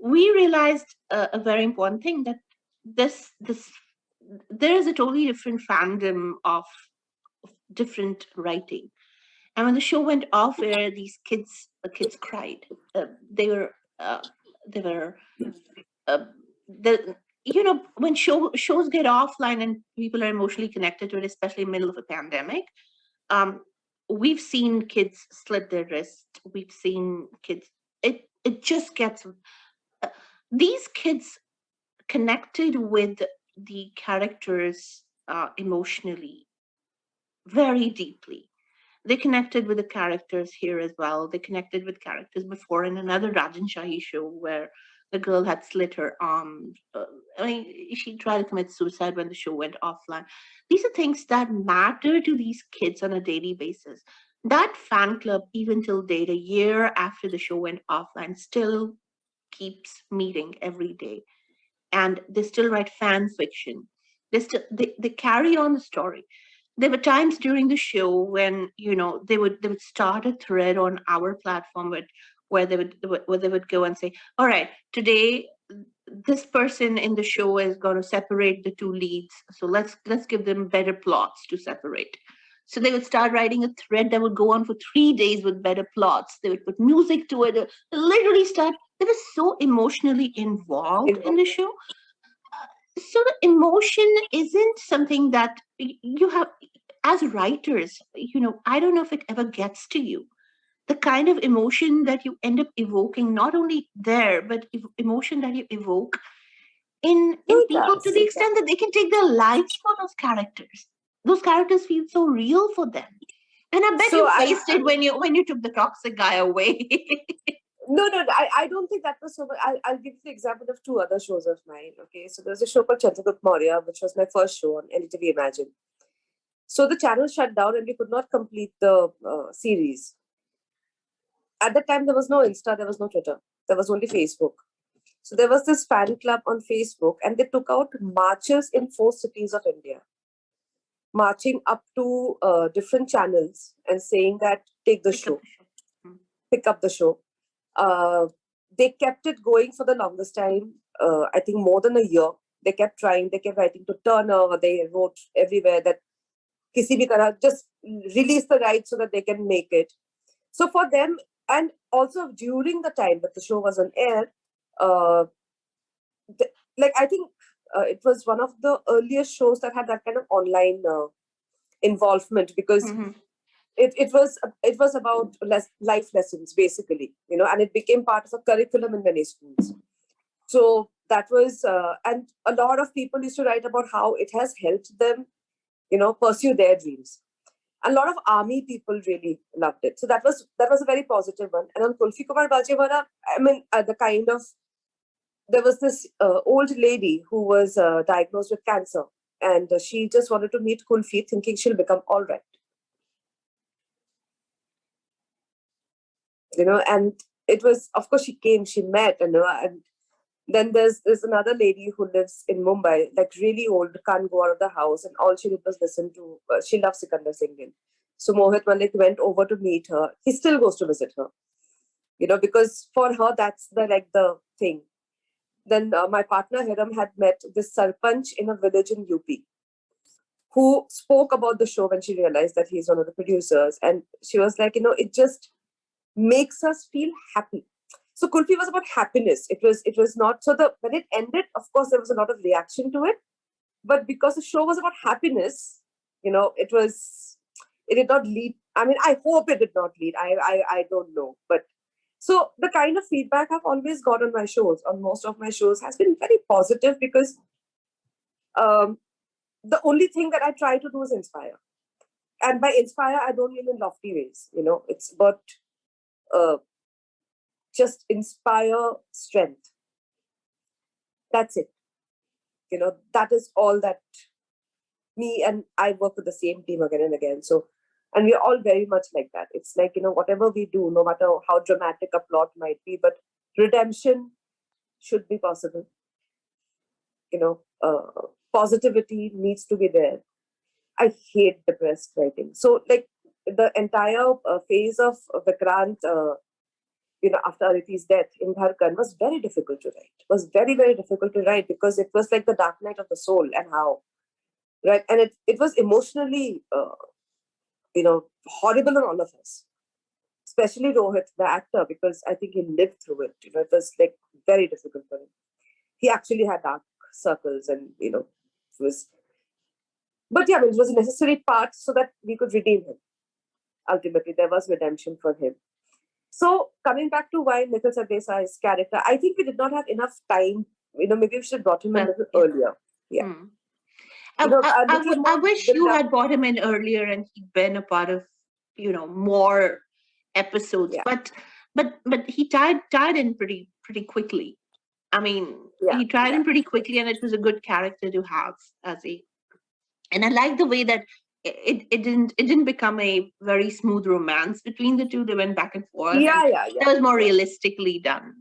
we realized a very important thing, that this there is a totally different fandom of different writing. And when the show went off air, these kids cried. They were uh, they were uh, the when shows get offline and people are emotionally connected to it, especially in the middle of a pandemic. um, we've seen kids slit their wrist. We've seen kids. It just gets these kids connected with the characters emotionally very deeply. They connected with the characters here as well. They connected with characters before in another Rajan Shahi show where the girl had slit her arm. I mean, she tried to commit suicide when the show went offline. These are things that matter to these kids on a daily basis. That fan club, even till date, a year after the show went offline, still keeps meeting every day, and they still write fan fiction. They carry on the story. There were times during the show when they would start a thread on our platform where they would go and say, all right, today this person in the show is going to separate the two leads, so let's give them better plots to separate. So they would start writing a thread that would go on for 3 days with better plots. They would put music to it, literally start. They were so emotionally involved in the show. So the emotion isn't something that you have as writers. I don't know if it ever gets to you, the kind of emotion that you end up evoking, not only there, but emotion that you evoke in No, it people, to does. the extent that they can take their lives for those characters feel so real for them. And I bet So you faced it when you took the toxic guy away. no, I don't think that was so much. I'll give you the example of two other shows of mine. Okay, so there's a show called Chandragupta Maurya, which was my first show on NDTV Imagine. So the channel shut down and we could not complete the series. At that time, there was no Insta, there was no Twitter, there was only Facebook. So there was this fan club on Facebook, and they took out marches in 4 cities of India, marching up to different channels and saying that take the Pick up show, the show. Hmm. pick up the show. Uh, they kept it going for the longest time. I think more than a year. They kept trying. They kept writing to Turner. They wrote everywhere that kisi bhi tarah just release the rights so that they can make it. So for them, and also during the time that the show was on air, uh, like I think it was one of the earliest shows that had that kind of online involvement, because Hmm. it was about life lessons basically, and it became part of a curriculum in many schools. So that was and a lot of people used to write about how it has helped them, pursue their dreams. A lot of army people really loved it. So that was a very positive one. And on Kulfi Kumar Bajewala, I mean, the kind of there was this old lady who was diagnosed with cancer, and she just wanted to meet Kulfi, thinking she'll become all right. And it was, of course, she came, she met, and then there's another lady who lives in Mumbai, like really old, can't go out of the house, and all she did was listen to. She loves Sikandar Singh. So Mohit Malik went over to meet her. He still goes to visit her, because for her that's the thing. Then my partner Hiram had met this sarpanch in a village in UP who spoke about the show when she realized that he's one of the producers, and she was like, it just makes us feel happy. So Kulfi was about happiness. It was not so the when it ended, of course, there was a lot of reaction to it, but because the show was about happiness, it did not lead. I mean, I hope it did not lead. I don't know, but so the kind of feedback I've always got on my shows, on most of my shows, has been very positive, because um, the only thing that I try to do is inspire, and by inspire, I don't mean in lofty ways. It's about uh, just inspire strength. That's it. That is all that me and I work with the same team again and again. So, and we're all very much like that. It's like, whatever we do, no matter how dramatic a plot might be, but redemption should be possible. Positivity needs to be there. I hate depressed writing. So, like, the entire phase of Vikrant, after Aditi's death in Dharkan was very difficult to write. Was very, very difficult to write because it was like the dark night of the soul and how, right? And it was emotionally, horrible on all of us, especially Rohit, the actor, because I think he lived through it. It was like very difficult for him. He actually had dark circles and, it was, but yeah, it was a necessary part so that we could redeem him. Ultimately, there was redemption for him. So coming back to why Nikhil Sardesai's character, I think we did not have enough time. Maybe we should have brought him a little earlier. Yeah. Hmm. I wish you had brought him in earlier and he'd been a part of, more episodes. Yeah. But he tied in pretty quickly. I mean, he tied in pretty quickly, and it was a good character to have as a. And I like the way that it didn't become a very smooth romance between the two. They went back and forth. Yeah. That was more realistically done.